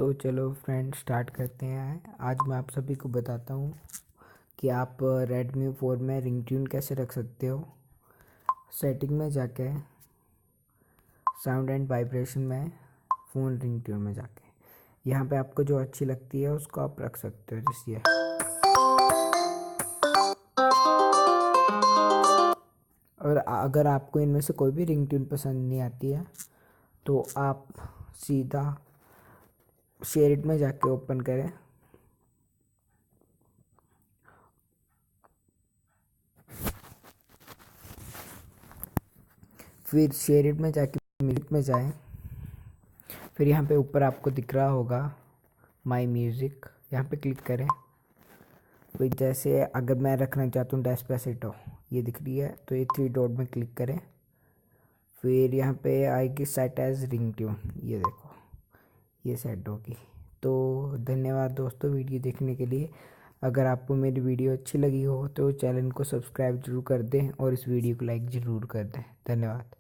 तो चलो friend start करते हैं। आज मैं आप सभी को बताता हूँ कि आप Redmi 4 में रिंगट्यून कैसे रख सकते हो। सेटिंग में जाके साउंड एंड वाइब्रेशन में फ़ोन रिंगट्यून में जाके यहाँ पे आपको जो अच्छी लगती है उसको आप रख सकते हो। जैसे ये और अगर आपको इनमें से कोई भी रिंगट्यून पसंद नहीं आती है तो आप सीधा शेयर इट में जाके ओपन करें, फिर शेयर इट में जाके म्यूजिक में जाएं। फिर यहाँ पे ऊपर आपको दिख रहा होगा माई म्यूज़िक, यहाँ पे क्लिक करें। फिर जैसे अगर मैं रखना चाहता हूँ डेस्पासितो, ये दिख रही है तो ये 3 डॉट में क्लिक करें। फिर यहाँ पे आएगी सेट एज रिंगट्यून, ये देखो ये सेट होगी। तो धन्यवाद दोस्तों वीडियो देखने के लिए। अगर आपको मेरी वीडियो अच्छी लगी हो तो चैनल को सब्सक्राइब जरूर कर दें और इस वीडियो को लाइक ज़रूर कर दें। धन्यवाद।